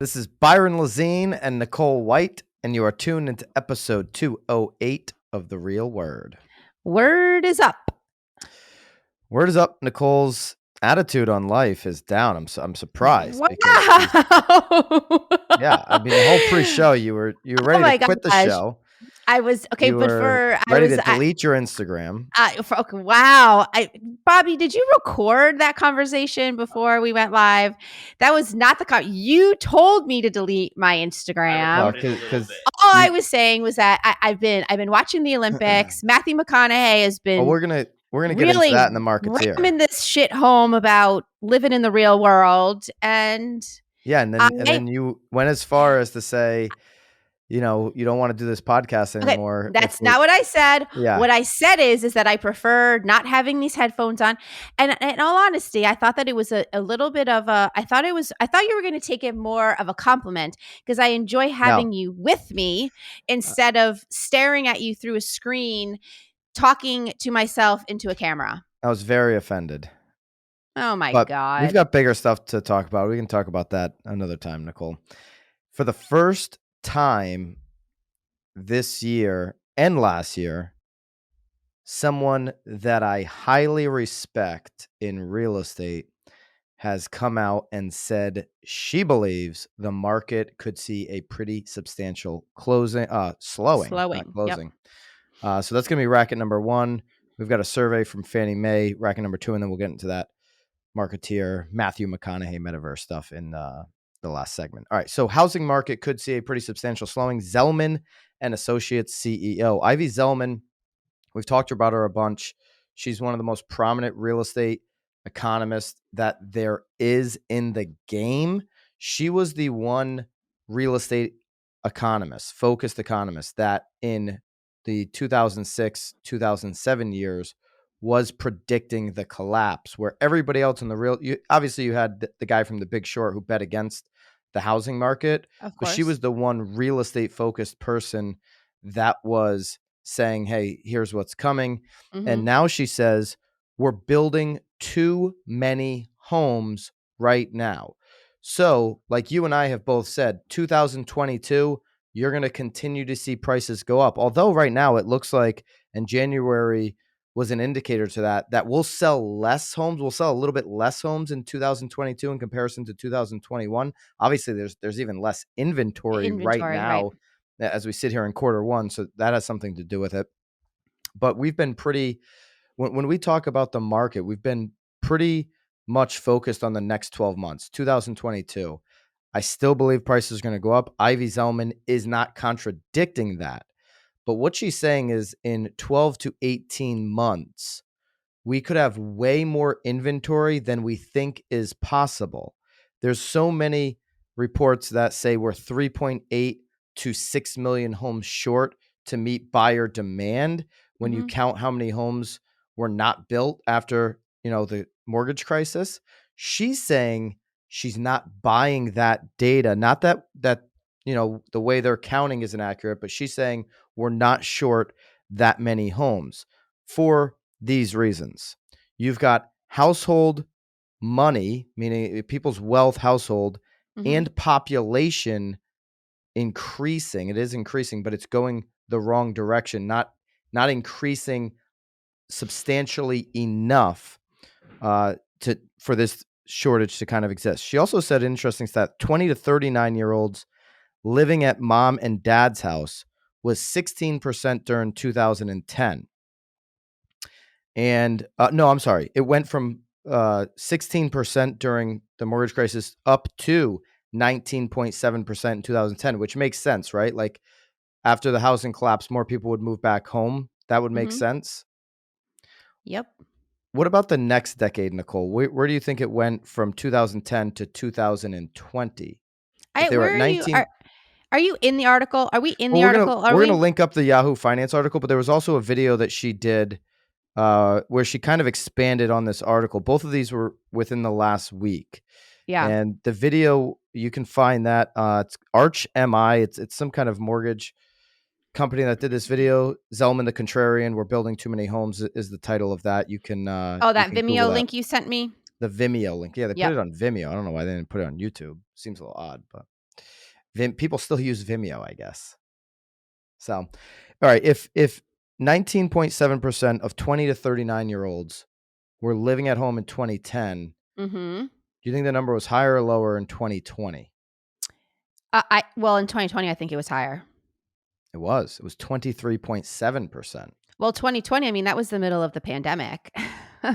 This is Byron and Nicole White, and you are tuned into episode 208 of The Real Word. Word is up. Word is up. Nicole's attitude on life is down. I'm surprised. Wow. Because yeah, I mean, the whole pre-show, you were ready to quit the show. I was okay, you but were ready to delete your Instagram. Wow. Bobby, did you record that conversation before we went live? That was not the you told me to delete my Instagram. Because all I was saying was that I've been watching the Olympics. Matthew McConaughey has been. we're gonna get into that in the marketeer. I'm in this shit home about living in the real world, and yeah, and then you went as far as to say, you don't want to do this podcast anymore. Okay, that's not what I said. Yeah. What I said is that I prefer not having these headphones on. And in all honesty, I thought that it was a little bit of I thought you were going to take it more of a compliment because I enjoy having you with me instead of staring at you through a screen, talking to myself into a camera. I was very offended. Oh my God. We've got bigger stuff to talk about. We can talk about that another time, Nicole. For the first time this year and last year, someone that I highly respect in real estate has come out and said she believes the market could see a pretty substantial slowing. Not closing. Yep. So that's going to be Racket number 1. We've got a survey from Fannie Mae, Racket number 2, and then we'll get into that marketeer Matthew McConaughey Metaverse stuff in the last segment. All right, so housing market could see a pretty substantial slowing. Zelman and Associates CEO Ivy Zelman, we've talked about her a bunch. She's one of the most prominent real estate economists that there is in the game. She was the one real estate economist, focused economist, that in the 2006-2007 years was predicting the collapse, where everybody else in the obviously you had the guy from The Big Short who bet against the housing market, but she was the one real estate focused person that was saying, hey, here's what's coming. Mm-hmm. And now she says, we're building too many homes right now. So like you and I have both said, 2022, you're going to continue to see prices go up. Although right now it looks like, in January was an indicator to that we'll sell less homes. We'll sell a little bit less homes in 2022 in comparison to 2021. Obviously, there's even less inventory right now as we sit here in quarter 1. So that has something to do with it. But we've been when we talk about the market, we've been pretty much focused on the next 12 months, 2022. I still believe prices are going to go up. Ivy Zelman is not contradicting that. But what she's saying is in 12 to 18 months, we could have way more inventory than we think is possible. There's so many reports that say we're 3.8 to 6 million homes short to meet buyer demand when you count how many homes were not built after, the mortgage crisis. She's saying she's not buying that data. Not that the way they're counting isn't accurate, but she's saying we're not short that many homes for these reasons. You've got household money, meaning people's wealth, household, and population increasing. It is increasing, but it's going the wrong direction, not increasing substantially enough for this shortage to kind of exist. She also said an interesting stat: 20 to 39-year-olds living at mom and dad's house was 16% during 2010. And no, I'm sorry. It went from 16% during the mortgage crisis up to 19.7% in 2010, which makes sense, right? Like after the housing collapse, more people would move back home. That would make sense. Yep. What about the next decade, Nicole? Where do you think it went from 2010 to 2020? Are you in the article? Are we in the article? We're going to link up the Yahoo Finance article, but there was also a video that she did where she kind of expanded on this article. Both of these were within the last week. Yeah. And the video, you can find that. It's Arch MI. It's some kind of mortgage company that did this video. Zelman the Contrarian, We're Building Too Many Homes is the title of that. You can that Vimeo link you sent me? The Vimeo link. Yeah, they put it on Vimeo. I don't know why they didn't put it on YouTube. Seems a little odd, but People still use Vimeo, I guess. So, all right, if 19.7% of 20 to 39-year-olds were living at home in 2010, Mm-hmm. do you think the number was higher or lower in 2020? Well, in 2020, I think it was higher. It was 23.7%. Well, 2020, I mean, that was the middle of the pandemic.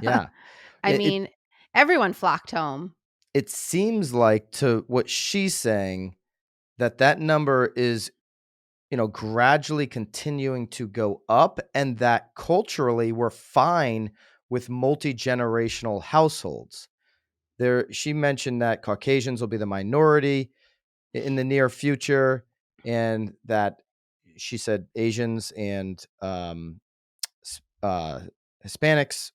Yeah. I It mean, everyone flocked home. it seems like, to what she's saying, that number is, gradually continuing to go up, and that culturally we're fine with multi-generational households. She mentioned that Caucasians will be the minority in the near future, and that she said Asians and Hispanics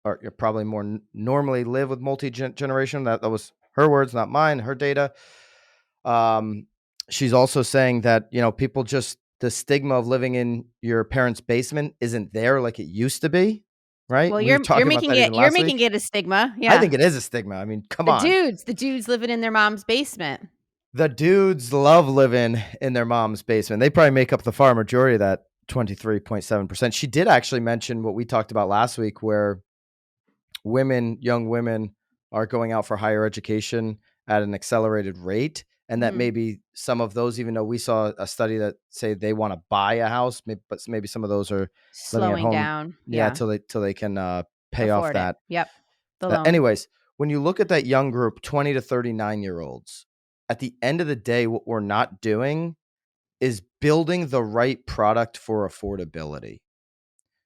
are probably more normally live with multi-generation. That was her words, not mine, her data. She's also saying that, people just, the stigma of living in your parents' basement isn't there like it used to be, right? Well, We were you're talking about making that even it you're last making week. it a stigma. I Yeah. think it is a stigma. I mean, come on. The dudes living in their mom's basement. The dudes love living in their mom's basement. They probably make up the far majority of that 23.7%. She did actually mention what we talked about last week, where young women are going out for higher education at an accelerated rate. And that Mhm. maybe some of those, even though we saw a study that say they want to buy a house, but maybe some of those are living at Slowing home, down. yeah, Yeah. till they can pay off Afford it. that. Yep. The loan. Anyways, when you look at that young group, 20 to 39-year-olds, at the end of the day, what we're not doing is building the right product for affordability.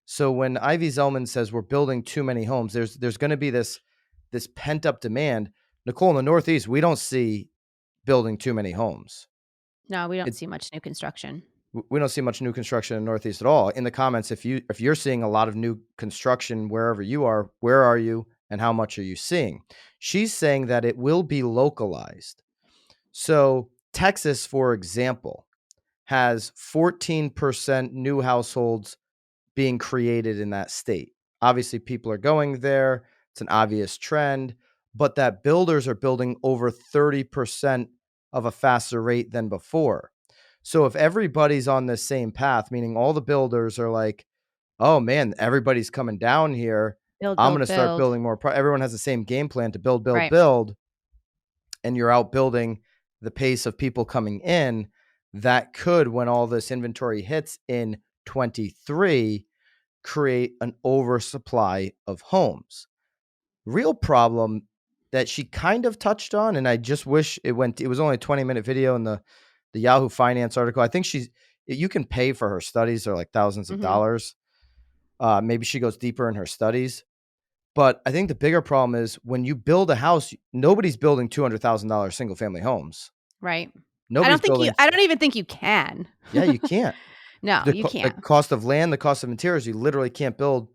So when Ivy Zelman says we're building too many homes, there's going to be this pent up demand. Nicole, in the Northeast, we don't see building too many homes. No, we don't It see much new construction. we don't see much new construction in the Northeast at all. In the comments, if you're seeing a lot of new construction wherever you are, where are you and how much are you seeing? She's saying that it will be localized. So Texas, for example, has 14% new households being created in that state. Obviously, people are going there. It's an obvious trend, but that builders are building over 30% of a faster rate than before. So if everybody's on the same path, meaning all the builders are like, oh man, everybody's coming down here, Build, I'm going to build, start build. building more. Everyone has the same game plan to build, build, Right. build, and you're outbuilding the pace of people coming in. That could, when all this inventory hits in 23, create an oversupply of homes. Real problem that she kind of touched on, and I just wish it was only a 20-minute video in the Yahoo Finance article. I think you can pay for her studies. They're like thousands of Mhm. dollars. Maybe she goes deeper in her studies. But I think the bigger problem is when you build a house, nobody's building $200,000 single family homes. Right. Nobody's building. I don't even think you can. Yeah, you can't. No, you The can't. cost of land, the cost of materials, you literally can't build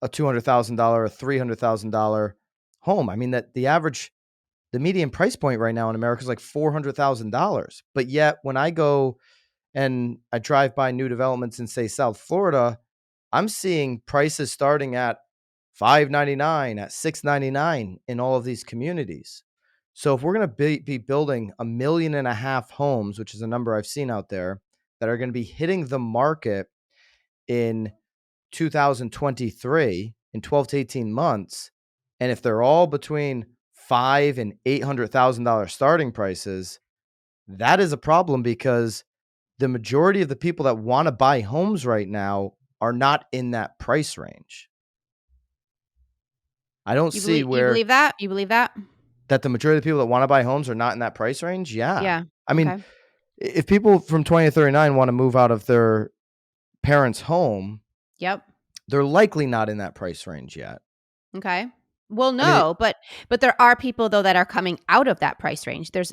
a $200,000, a $300,000 home. I mean, the median price point right now in America is like $400,000. But yet when I go and I drive by new developments in, say, South Florida, I'm seeing prices starting at $599, at $699 in all of these communities. So if we're going to be building 1.5 million homes, which is a number I've seen out there, that are going to be hitting the market in 2023, in 12 to 18 months, and if they're all between $500,000 and $800,000 starting prices, that is a problem, because the majority of the people that want to buy homes right now are not in that price range. I don't see You where believe that? You believe that? that the majority of the people that want to buy homes are not in that price range. Yeah. Yeah. I mean, Okay. if people from 20 to 39 want to move out of their parents' home, Yep. they're likely not in that price range yet. Okay. Well, I mean, no, but there are people though that are coming out of that price range. There's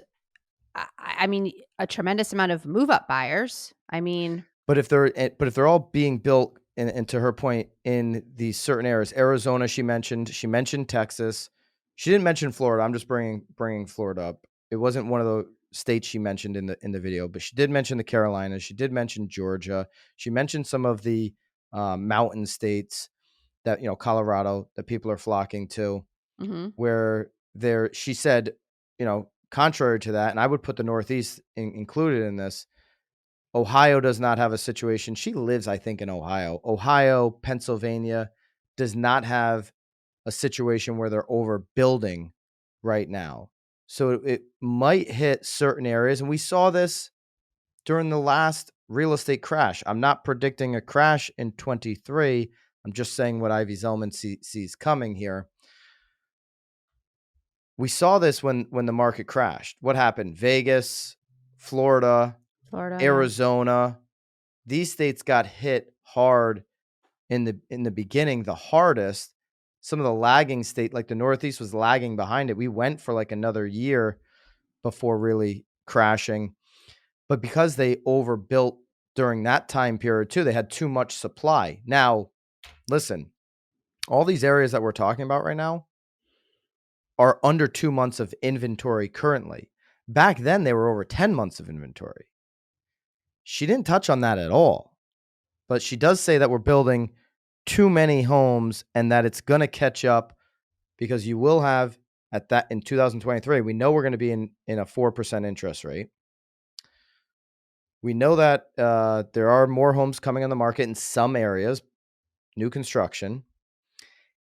I mean, a tremendous amount of move up buyers. I mean, but if they're all being built, and to her point, in these certain areas, Arizona, she mentioned Texas. She didn't mention Florida. I'm just bringing Florida up. It wasn't one of the states she mentioned in the video, but she did mention the Carolinas. She did mention Georgia. She mentioned some of the mountain states that, Colorado, that people are flocking to, mhm. where she said, contrary to that, and I would put the Northeast included in this, Ohio does not have a situation. She lives, I think, in Ohio. Ohio, Pennsylvania does not have a situation where they're overbuilding right now. So it might hit certain areas. And we saw this during the last real estate crash. I'm not predicting a crash in 23. I'm just saying what Ivy Zelman sees coming here. We saw this when the market crashed. What happened? Vegas, Florida, Arizona. Yeah. These states got hit hard in the beginning, the hardest. Some of the lagging state, like the Northeast, was lagging behind it. We went for like another year before really crashing. But because they overbuilt during that time period too, they had too much supply. Now, listen, all these areas that we're talking about right now are under 2 months of inventory currently. Back then, they were over 10 months of inventory. She didn't touch on that at all. But she does say that we're building too many homes and that it's going to catch up because you will have at that in 2023, we know we're going to be in a 4% interest rate. We know that there are more homes coming on the market in some areas, new construction,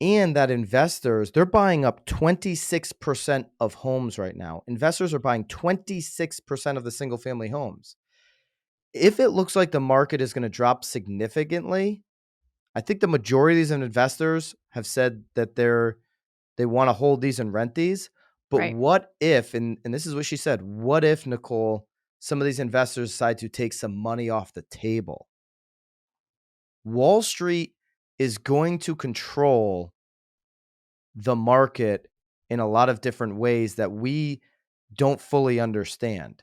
and that investors, they're buying up 26% of homes right now. Investors are buying 26% of the single family homes. If it looks like the market is going to drop significantly, I think the majority of these investors have said that they want to hold these and rent these. But right. What if, and this is what she said, what if, Nicole, some of these investors decide to take some money off the table? Wall Street is going to control the market in a lot of different ways that we don't fully understand.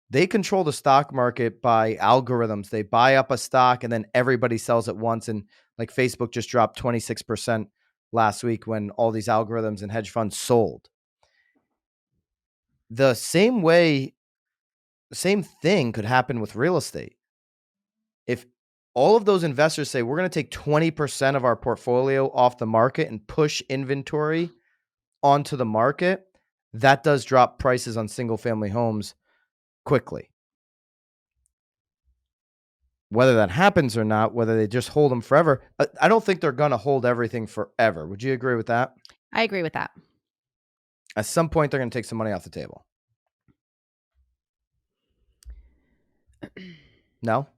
They control the stock market by algorithms. They buy up a stock and then everybody sells at once. And like Facebook just dropped 26% last week when all these algorithms and hedge funds sold. The same thing could happen with real estate. If all of those investors say, we're going to take 20% of our portfolio off the market and push inventory onto the market, that does drop prices on single family homes quickly. Whether that happens or not, whether they just hold them forever, I don't think they're going to hold everything forever. Would you agree with that? I agree with that. At some point, they're going to take some money off the table. No?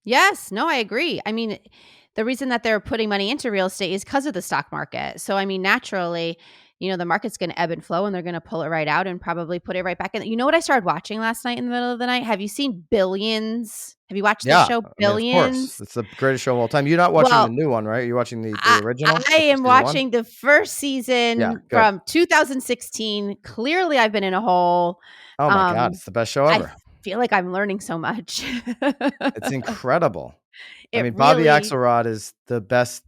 Yes. No, I agree. I mean, the reason that they're putting money into real estate is because of the stock market. So, I mean, naturally, the market's going to ebb and flow and they're going to pull it right out and probably put it right back in. You know what I started watching last night in the middle of the night? Have you seen Billions? Have you watched the show Billions? I mean, of course. It's the greatest show of all time. You're not watching the new one, right? You're watching the original? I am watching the first season from 2016. Clearly, I've been in a hole. Oh, my God. It's the best show ever. I feel like I'm learning so much. It's incredible. Bobby Axelrod is the best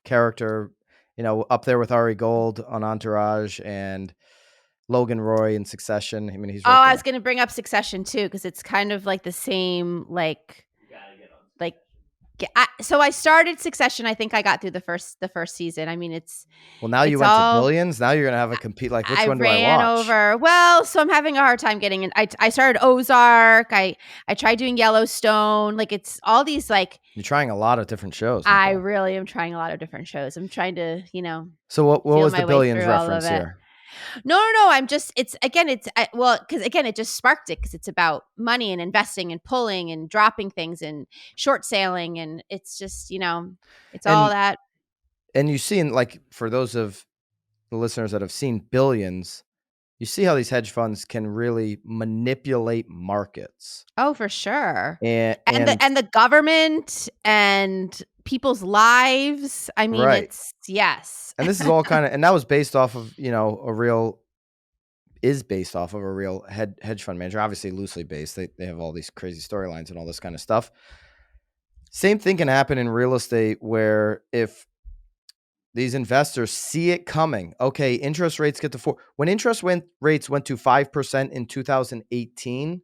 character, up there with Ari Gold on Entourage and Logan Roy in Succession. I mean, he's I was going to bring up Succession too, because it's kind of like the same, so I started Succession. I think I got through the first season. I mean, now you went to Billions. Now you're going to have a compete. Like, which one do I watch? Well, so I'm having a hard time getting in. I started Ozark. I tried doing Yellowstone. Like, it's all these You're trying a lot of different shows. Nicole. I really am trying a lot of different shows. I'm trying to, So what was the Billions reference here? No. because again, it just sparked it because it's about money and investing and pulling and dropping things and short sailing. And it's just, it's all that. And you see, for those of the listeners that have seen Billions, you see how these hedge funds can really manipulate markets. Oh, for sure. And the government and people's lives. I mean, it's yes. And this is all and that was based off of, based off of a real hedge fund manager, obviously loosely based. They have all these crazy storylines and all this kind of stuff. Same thing can happen in real estate where if these investors see it coming, okay, interest rates get to 4. When interest rates went to 5% in 2018,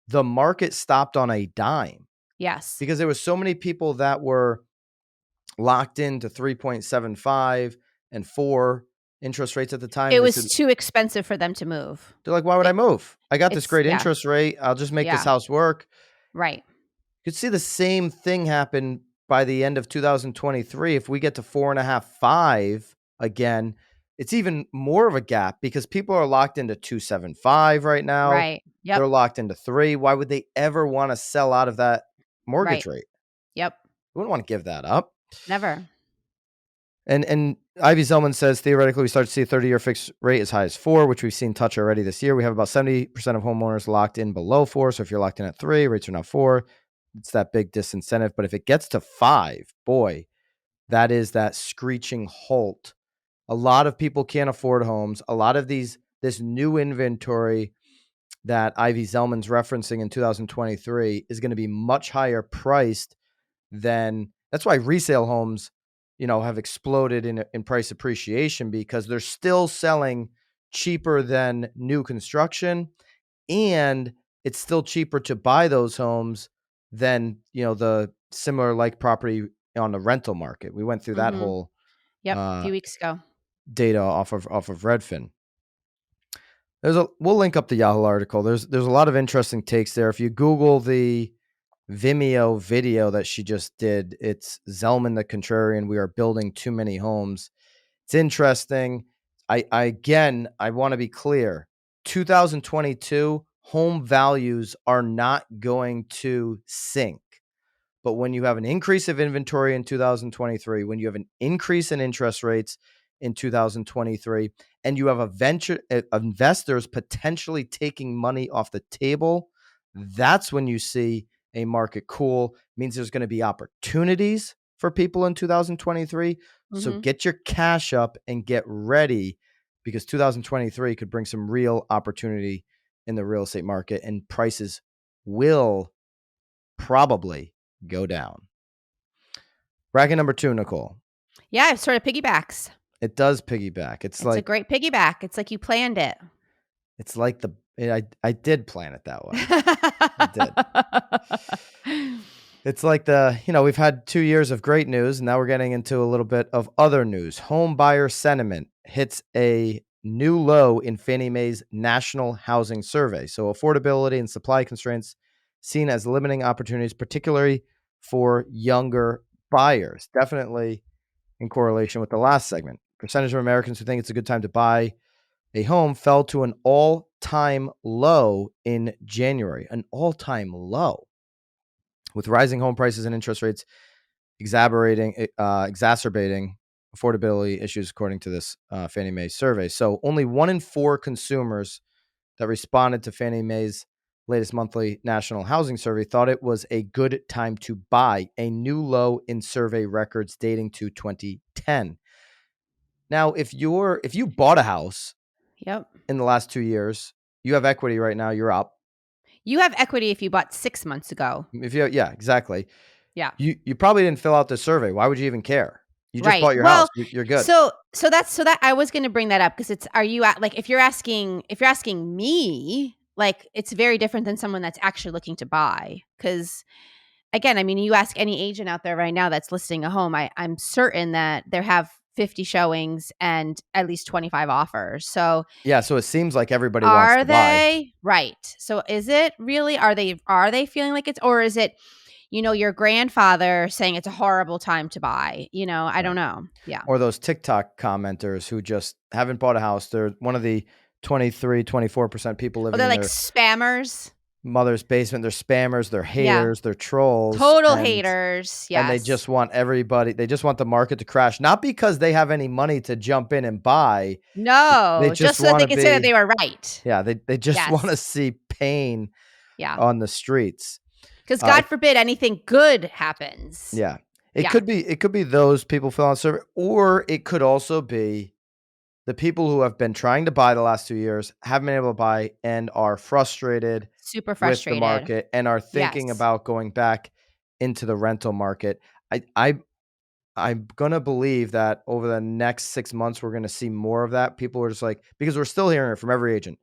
the market stopped on a dime. Yes. Because there were so many people that were locked into 3.75 and 4 interest rates at the time. It They was said, too expensive for them to move. they're like, why would I move? I got this It's great yeah, interest rate. I'll just make this yeah, house work. right. You could see the same thing happen by the end of 2023. If we get to 4.5, 5 again, it's even more of a gap because people are locked into 2.75 right now. Right. Yep. They're locked into 3. Why would they ever want to sell out of that mortgage Right. rate? Yep. You wouldn't want to give that up. Never. And Ivy Zelman says, theoretically, we start to see a 30-year fixed rate as high as 4, which we've seen touch already this year. We have about 70% of homeowners locked in below 4. So if you're locked in at 3, rates are now 4. It's that big disincentive. But if it gets to 5, boy, that is that screeching halt. A lot of people can't afford homes. A lot of this new inventory that Ivy Zelman's referencing in 2023 is going to be much higher priced than. That's why resale homes, have exploded in price appreciation, because they're still selling cheaper than new construction, and it's still cheaper to buy those homes than, the similar like property on the rental market. We went through that Mhm. whole Yep, a few weeks ago. data off of Redfin. We'll link up the Yahoo article. There's a lot of interesting takes there. If you Google the Vimeo video that she just did, it's Zelman the Contrarian. We are building too many homes. It's interesting. I want to be clear. 2022 home values are not going to sink. But when you have an increase of inventory in 2023, when you have an increase in interest rates in 2023, and you have investors potentially taking money off the table, that's when you see a market cool. It means there's going to be opportunities for people in 2023. So Mhm. get your cash up and get ready, because 2023 could bring some real opportunity in the real estate market, and prices will probably go down. Bracket number 2, Nicole. Yeah, it sort of piggybacks. It does piggyback. It's a great piggyback. It's like you planned it. It's like I did plan it that way. I did. It's like we've had 2 years of great news, and now we're getting into a little bit of other news. Home buyer sentiment hits a new low in Fannie Mae's National Housing Survey. So affordability and supply constraints seen as limiting opportunities, particularly for younger buyers. Definitely in correlation with the last segment. Percentage of Americans who think it's a good time to buy a home fell to an all-time low in January. An all-time low. With rising home prices and interest rates exacerbating affordability issues, according to this Fannie Mae survey. So only 1 in 4 consumers that responded to Fannie Mae's latest monthly national housing survey thought it was a good time to buy, a new low in survey records dating to 2010. Now, if you bought a house Yep. in the last 2 years, you have equity right now, you're up. You have equity if you bought 6 months ago. Yeah, exactly. Yeah. You probably didn't fill out the survey. Why would you even care? You just Right. bought your house. Well, You're good. so that I was going to bring that up, because are you at, like, if you're asking me, like, it's very different than someone that's actually looking to buy. Because again, I mean, you ask any agent out there right now that's listing a home, I'm certain that they have 50 showings and at least 25 offers. So Yeah, so it seems like everybody wants are to buy. they right? So is it really? Are they feeling like it's, or is it, your grandfather saying it's a horrible time to buy? I don't Right. know. Yeah. Or those TikTok commenters who just haven't bought a house. They're one of the 24% people Oh, living they're in like their spammers. mother's basement. They're spammers, they're Yeah. haters, they're trolls, Total and haters. they Yes. just want they just want the market to crash, not because they have any money to jump in and buy. They No, just just so that want they to can say that they be were right. Yeah, they just want to Yes. see pain Yeah. on the streets. Because Uh, God forbid anything good happens. yeah. Yeah. It could be those people filling out the survey, or it could also be the people who have been trying to buy the last 2 years, haven't been able to buy, and are frustrated Super with the frustrated. market and are thinking Yes. about going back into the rental market. I I I'm gonna believe that over the next 6 months, we're gonna see more of that. People are just like, because we're still hearing it from every agent,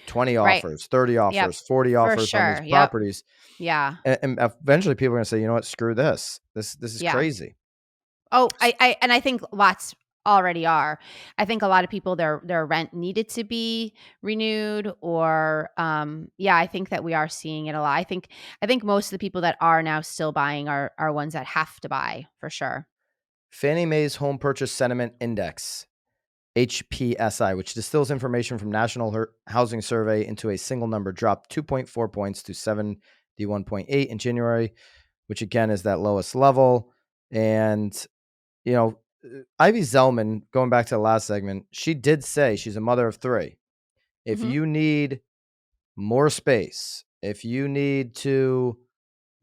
20 Right. offers, 30 Yep. offers, 40 For offers on these sure. Yep. properties. Yeah. And eventually people are gonna say, you know what, screw this. This is Yeah. crazy. Oh, I think lots already are. I think a lot of people, their rent needed to be renewed, or yeah, I think that we are seeing it a lot. I think most of the people that are now still buying are ones that have to buy for sure. Fannie Mae's Home Purchase Sentiment Index, HPSI, which distills information from National Housing Survey into a single number, dropped 2.4 points to 71.8 in January, which again is that lowest level. And, you know, Ivy Zelman, going back to the last segment, she did say she's a mother of three. If Mhm. you need more space, if you need to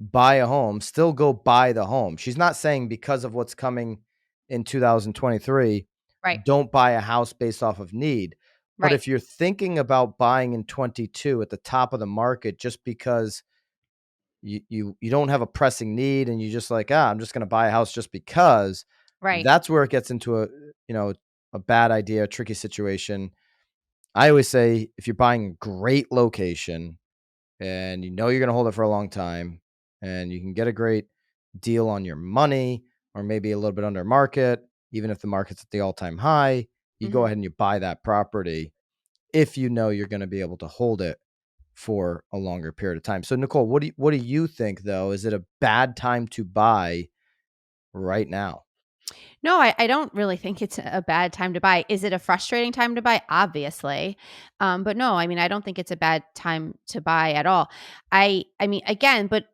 buy a home, still go buy the home. She's not saying because of what's coming in 2023, Right. don't buy a house based off of need. But Right. if you're thinking about buying in 22 at the top of the market just because you don't have a pressing need and you just like, I'm just going to buy a house just because, Right. that's where it gets into a bad idea, a tricky situation. I always say if you're buying a great location and you know you're going to hold it for a long time and you can get a great deal on your money or maybe a little bit under market, even if the market's at the all-time high, you go Mhm. ahead and you buy that property if you know you're going to be able to hold it for a longer period of time. So Nicole, what do you think though? Is it a bad time to buy right now? No, I don't really think it's a bad time to buy. Is it a frustrating time to buy? Obviously. But no, I mean, I don't think it's a bad time to buy at all. I mean, again, but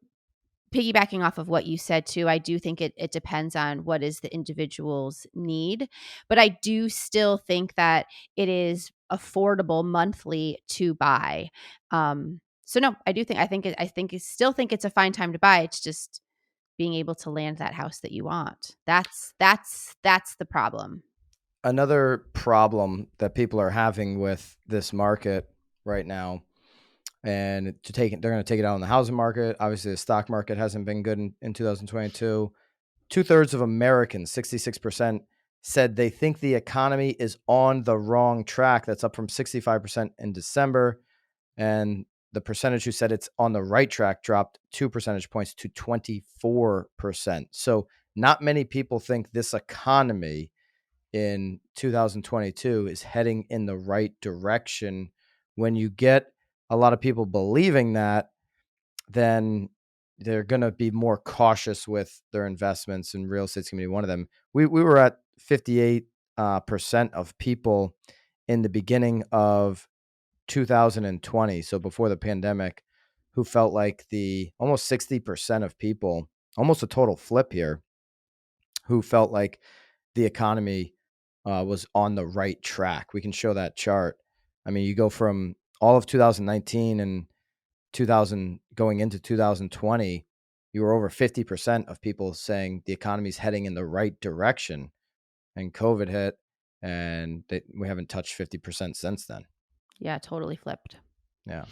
piggybacking off of what you said too, I do think it depends on what is the individual's need. But I do still think that it is affordable monthly to buy. So no, I still think it's a fine time to buy. It's just being able to land that house that you want. That's the problem. Another problem that people are having with this market right now, and they're going to take it out on the housing market. Obviously, the stock market hasn't been good in 2022. Two-thirds of Americans, 66%, said they think the economy is on the wrong track. That's up from 65% in December. And the percentage who said it's on the right track dropped 2 percentage points to 24%. So not many people think this economy in 2022 is heading in the right direction. When you get a lot of people believing that, then they're going to be more cautious with their investments, and real estate's going to be one of them. We were at 58% of people in the beginning of 2020, so before the pandemic, who felt like the almost 60% of people, almost a total flip here, who felt like the economy was on the right track. We can show that chart. I mean, you go from all of 2019 and 2000 going into 2020, you were over 50% of people saying the economy's heading in the right direction, and COVID hit, and we haven't touched 50% since then. Yeah, totally flipped. Yeah,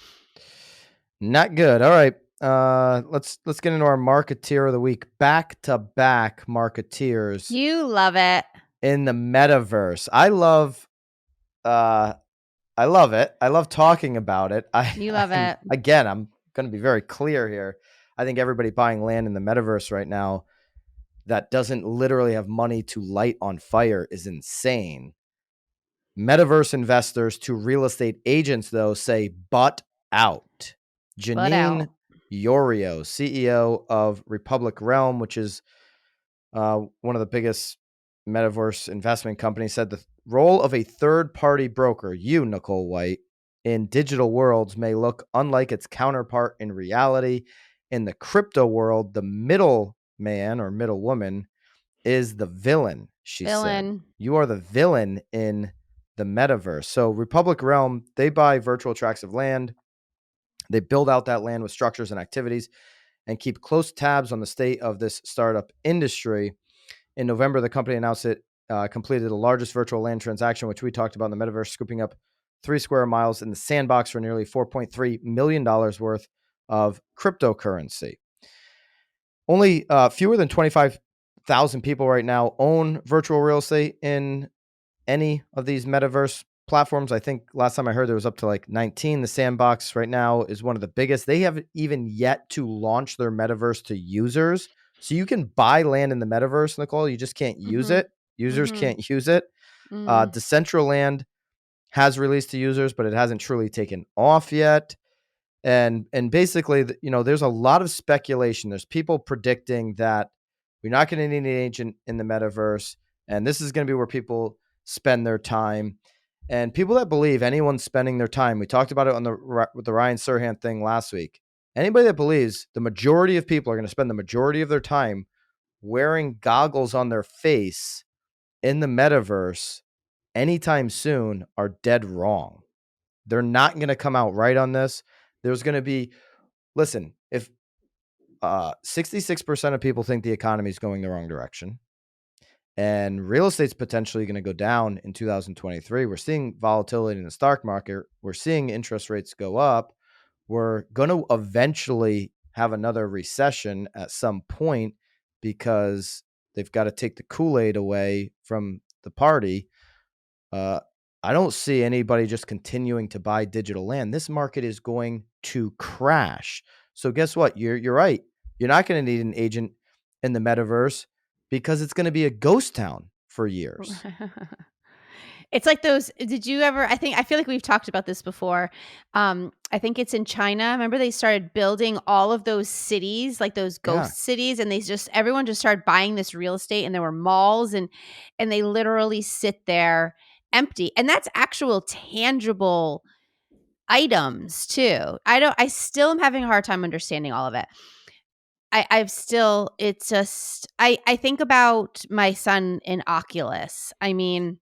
not good. All right, let's get into our marketeer of the week. Back to back marketeers You love it. in the metaverse. Uh I love it. I love talking about it. You love I'm it. again, I'm going to be very clear here. I think everybody buying land in the metaverse right now that doesn't literally have money to light on fire is insane. Metaverse investors to real estate agents, though, say butt out. Butt Janine out. Yorio, CEO of Republic Realm, which is one of the biggest metaverse investment companies, said the role of a third party broker, you, Nicole White, in digital worlds may look unlike its counterpart in reality. In the crypto world, the middle man or middle woman is the villain, she said. Villain. You are the villain in the metaverse. So, Republic Realm, they buy virtual tracts of land. They build out that land with structures and activities and keep close tabs on the state of this startup industry. In November, the company announced it completed the largest virtual land transaction, which we talked about in the metaverse, scooping up 3 square miles in the sandbox for nearly $4.3 million worth of cryptocurrency. Only fewer than 25,000 people right now own virtual real estate in any of these metaverse platforms. I think last time I heard there was up to like 19. The sandbox right now is one of the biggest. They haven't even yet to launch their metaverse to users. So you can buy land in the metaverse, Nicole. You just can't use Mhm. it. Users Mhm. can't use it. Mm. Decentraland has released to users, but it hasn't truly taken off yet. And basically, there's a lot of speculation. There's people predicting that we're not going to need an agent in the metaverse, and this is going to be where people spend their time. And people that believe anyone's spending their time, we talked about it on with the Ryan Serhant thing last week. Anybody that believes the majority of people are going to spend the majority of their time wearing goggles on their face in the metaverse anytime soon are dead wrong. They're not going to come out right on this. There's going to be, listen, if 66% of people think the economy is going the wrong direction and real estate's potentially going to go down in 2023, we're seeing volatility in the stock market. We're seeing interest rates go up. We're going to eventually have another recession at some point because they've got to take the Kool-Aid away from the party. I don't see anybody just continuing to buy digital land. This market is going to crash. So guess what? You're right. You're not going to need an agent in the metaverse because it's going to be a ghost town for years. It's like those did you ever I feel like we've talked about this before. I think it's in China. Remember they started building all of those cities, like those Yeah. ghost cities, and everyone just started buying this real estate, and there were malls, and they literally sit there empty. And that's actual tangible items too. I still am having a hard time understanding all of it. I've still it's just I think about my son in Oculus. I mean,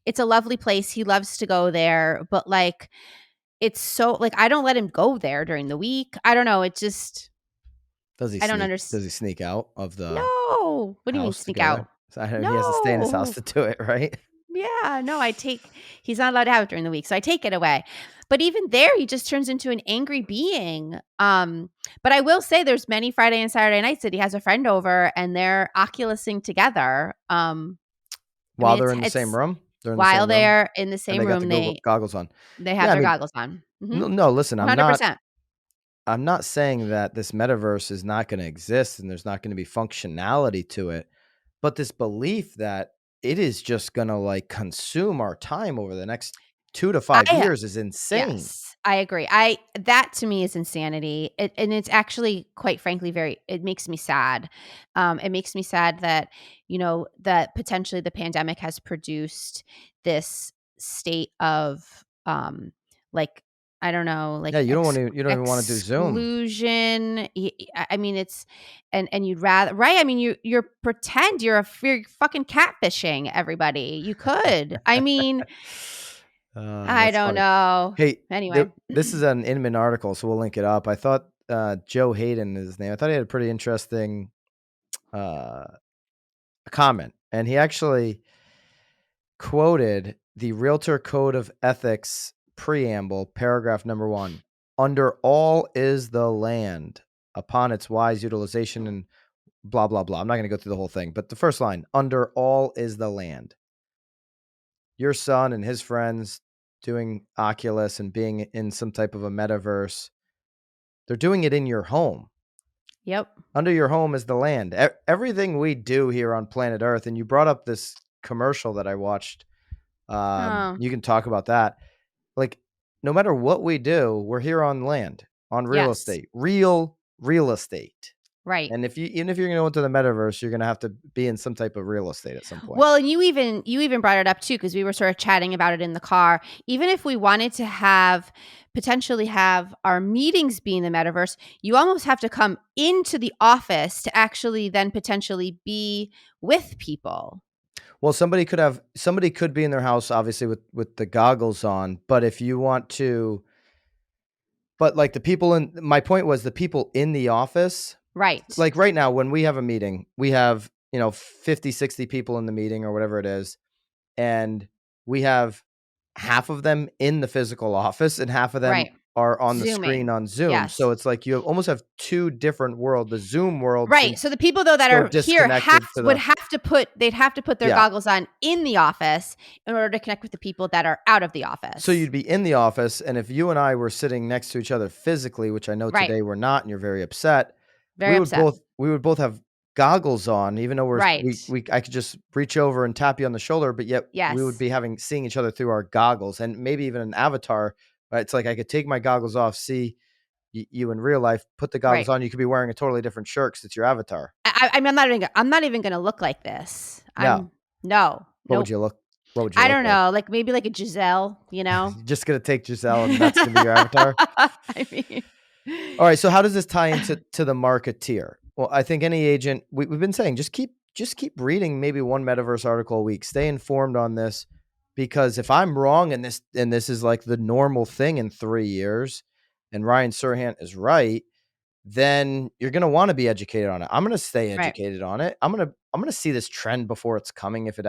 it's a lovely place. He loves to go there, but like it's so like I don't let him go there during the week. I don't know. It just Does he I don't sneak? understand. Does he sneak out of the No. What do you mean house to sneak go there? out? So he has to stay in his house No. to do it, right? Yeah, no, he's not allowed to have it during the week, so I take it away. But even there, he just turns into an angry being. But I will say there's many Friday and Saturday nights that he has a friend over and they're Oculusing together. I While mean, they're in the same it's room, they're in the while same room, they're in the and same they got the room, goggles on. they have Yeah, I their mean, goggles on. Mhm. no, listen, 100%. I'm not saying that this metaverse is not going to exist and there's not going to be functionality to it, but this belief that it is just going to like consume our time over the next 2 to 5 I years is insane. Yes, I agree. I that to me is insanity. And it's actually quite frankly it makes me sad. It makes me sad that, that potentially the pandemic has produced this state of like I don't know, Yeah, like you don't even want to do Zoom. exclusion. I mean, it's and you'd rather right. I mean, you're pretend you're fucking catfishing everybody. You could. I mean, I That's don't funny. know. Hey, Anyway. this is an Inman article, so we'll link it up. I thought Joe Hayden is his name. I thought he had a pretty interesting uh, comment, and he actually quoted the Realtor Code of Ethics preamble, paragraph number 1. Under all is the land, upon its wise utilization and blah, blah, blah. I'm not going to go through the whole thing, but the first line, under all is the land. Your son and his friends doing Oculus and being in some type of a metaverse, they're doing it in your home. Yep. Under your home is the land. Everything we do here on planet Earth, and you brought up this commercial that I watched. Oh, You can talk about that. Like, no matter what we do, we're here on land, on real yes. estate, real estate. Right. And even if you're going to go into the metaverse, you're going to have to be in some type of real estate at some point. Well, and you even brought it up too, because we were sort of chatting about it in the car. Even if we wanted to potentially have our meetings be in the metaverse, you almost have to come into the office to actually then potentially be with people. Well, somebody could be in their house, obviously with the goggles on. But if you want to, but like my point was the people in the office, Right. like right now when we have a meeting, we have 50, 60 people in the meeting or whatever it is, and we have half of them in the physical office and half of them Right. are on the screen Zooming. on Zoom. Yes. So it's like you almost have two different worlds. The Zoom world Right. seems So the people though that so are here disconnected to the they'd have to put their yeah. goggles on in the office in order to connect with the people that are out of the So office. you'd be in the office, and if you and I were sitting next to each other physically, which I know Right. today we're not, and you're very upset, Very upset. we would both have goggles on, even though Right. I could just reach over and tap you on the shoulder, but yet we would Yes. be seeing each other through our goggles and maybe even an avatar. Right? It's like I could take my goggles off, see you in real life, put the goggles Right. on. You could be wearing a totally different shirt because it's your avatar. I mean, I'm not even gonna look like this. No, No. what would Nope. you look? What would you I look don't like? know, like, maybe like a Giselle, you know? You're just gonna take Giselle, and that's gonna be your avatar. I mean All right. So how does this tie into the marketeer? Well, I think any agent we've been saying just keep reading maybe one metaverse article a week. Stay informed on this because if I'm wrong and this is like the normal thing in 3 years, and Ryan Serhant is right, then you're gonna want to be educated on it. I'm gonna stay Right. educated on it. I'm gonna see this trend before it's coming if it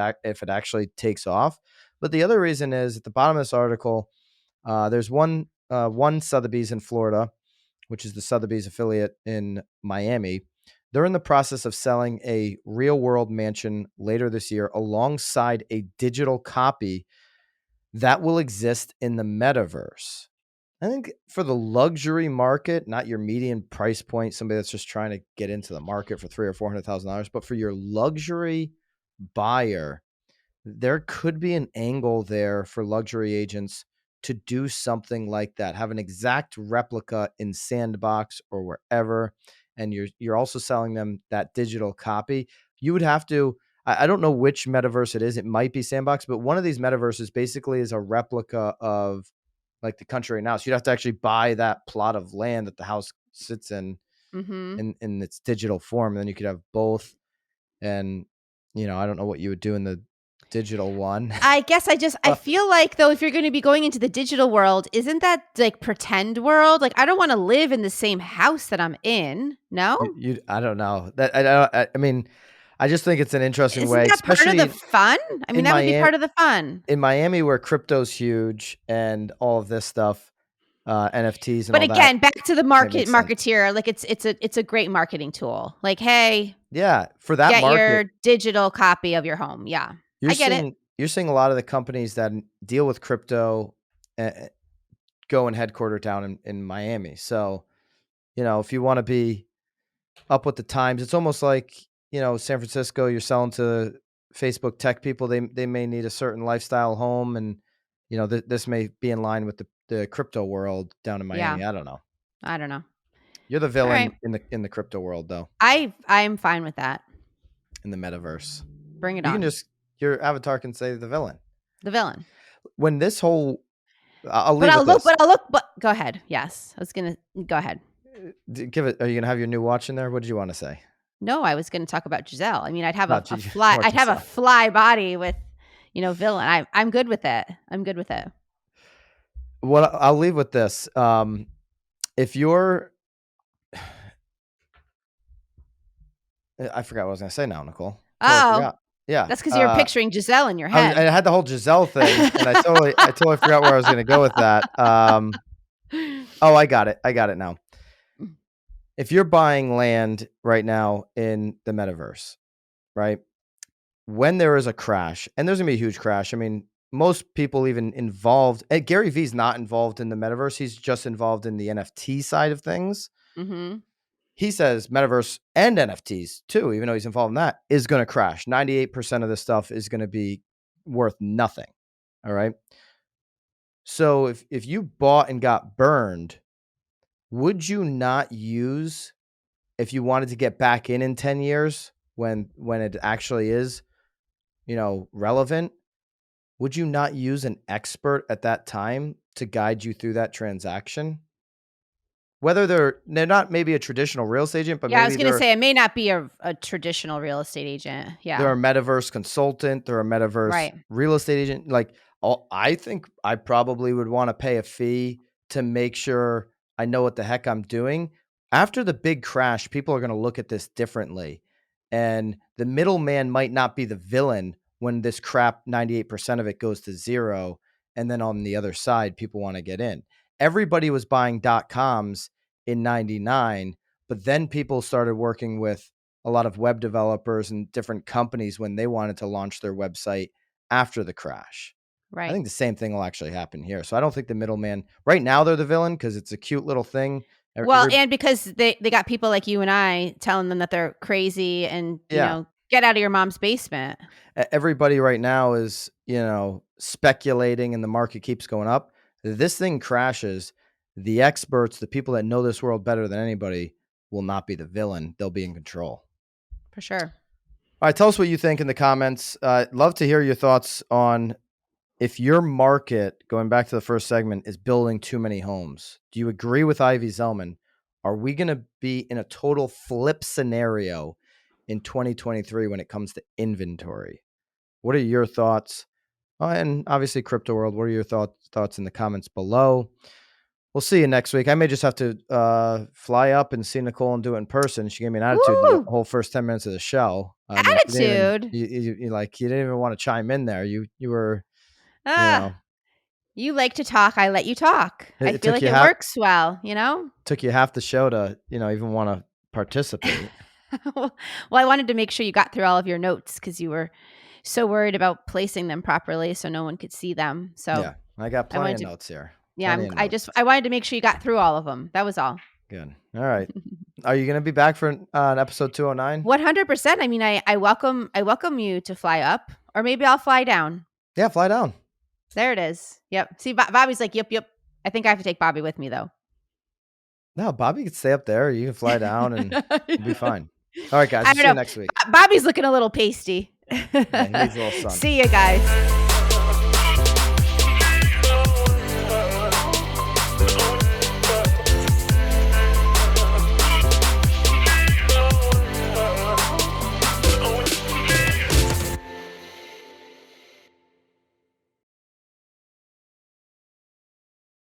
actually takes off. But the other reason is at the bottom of this article, there's one Sotheby's in Florida, which is the Sotheby's affiliate in Miami. They're in the process of selling a real world mansion later this year alongside a digital copy that will exist in the metaverse. I think for the luxury market, not your median price point, somebody that's just trying to get into the market for $300,000 or $400,000, but for your luxury buyer, there could be an angle there for luxury agents to do something like that, have an exact replica in Sandbox or wherever, and you're also selling them that digital copy. You would have to. I don't know which metaverse it is. It might be Sandbox, but one of these metaverses basically is a replica of like the country right now. So you'd have to actually buy that plot of land that the house sits in Mhm. in its digital form. And then you could have both. And I don't know what you would do in the digital one. I guess I But feel like, though, if you're gonna be going into the digital world, isn't that, like, pretend world? Like, I don't wanna live in the same house that I'm in, no? I don't know that I mean, I just think it's an interesting Isn't way, that part of the especially fun? I mean, in that would be Miami. part of the fun. In Miami, where crypto's huge and all of this stuff, NFTs and But all that, again, back to the might make sense. marketeer, like, it's a great marketing tool. Like, "Hey, Yeah, for that get market, your digital copy of your home." Yeah. you're I get it. seeing you're seeing a lot of the companies that deal with crypto go and headquarter down in Miami. So, if you want to be up with the times, it's almost like, San Francisco, you're selling to Facebook tech people. They may need a certain lifestyle home, and this may be in line with the crypto world down in Yeah. Miami. I don't know. I don't know. You're the Alright. villain in the crypto world though, I'm fine with that. in the metaverse. Bring it You can on. just your avatar can say the villain. The villain. When this whole I'll leave with this. But go ahead. Yes. I was gonna go ahead. Give it. Are you gonna have your new watch in there? What did you want to say? No, I was gonna talk about Giselle. I mean, Oh, I'd have a Giselle. fly body with, villain. I'm good with it. I'm good with it. What I'll leave with this. If you're, I forgot what I was gonna say now, Nicole. Totally Oh, forgot. Yeah. that's because 'cause you're picturing Giselle in your I head. had the whole Giselle thing, and I totally forgot where I was gonna go with that. Oh, I got it. I got it now. If you're buying land right now in the metaverse, right? When there is a crash, and there's gonna be a huge crash. I mean, most people even involved. Gary Vee's not involved in the metaverse. He's just involved in the NFT side of things. Mhm. He says metaverse and NFTs too, even though he's involved in that, is going to crash. 98% of this stuff is going to be worth nothing. All right. So if you bought and got burned, would you not use, if you wanted to get back in 10 years when it actually is, relevant, would you not use an expert at that time to guide you through that transaction? Whether they're not maybe a traditional real estate agent, but Yeah, I was maybe gonna they're say it may not be a traditional real estate agent. they're Yeah. a metaverse consultant, they're a metaverse Right. real estate agent. Like, I think I probably would want to pay a fee to make sure I know what the heck I'm doing. After the big crash, people are going to look at this differently. And the middleman might not be the villain when this crap, 98% of it goes to zero. And then on the other side, people want to get in. Everybody was buying .coms in 99, but then people started working with a lot of web developers and different companies when they wanted to launch their website after the crash. I Right. think the same thing will actually happen here. So I don't think the middleman right now, they're the villain because it's a cute little thing. Well, and because they got people like you and I telling them that they're crazy and, get out of your mom's basement. Everybody right now is, speculating and the market keeps going up. This thing crashes. The experts, the people that know this world better than anybody, will not be the villain. They'll be in control. For sure. All right. Tell us what you think in the comments. Love to hear your thoughts on if your market, going back to the first segment, is building too many homes. Do you agree with Ivy Zelman? Are we going to be in a total flip scenario in 2023 when it comes to inventory? What are your thoughts? And obviously, crypto world, what are your thoughts in the comments below? We'll see you next week. I may just have to fly up and see Nicole and do it in person. She gave me an attitude the whole first 10 minutes of the show. Attitude? You didn't even want to chime in there. You were, you like to talk. I let you talk. I feel like it works well, Took you half the show to, even want to participate. Well, I wanted to make sure you got through all of your notes because you were so worried about placing them properly so no one could see them. So yeah, I got plenty of notes here. Yeah, I wanted to make sure you got through all of them. That was all. Good. All right. Are you going to be back for an episode 209? 100%. I mean, I welcome you to fly up, or maybe I'll fly down. Yeah, fly down. There it is. Yep. See, Bobby's like, yep. I think I have to take Bobby with me though. No, Bobby can stay up there. You can fly down and you'll be fine. All right, guys. See you next week. Bobby's looking a little pasty. Yeah, he needs a little sun. See you guys.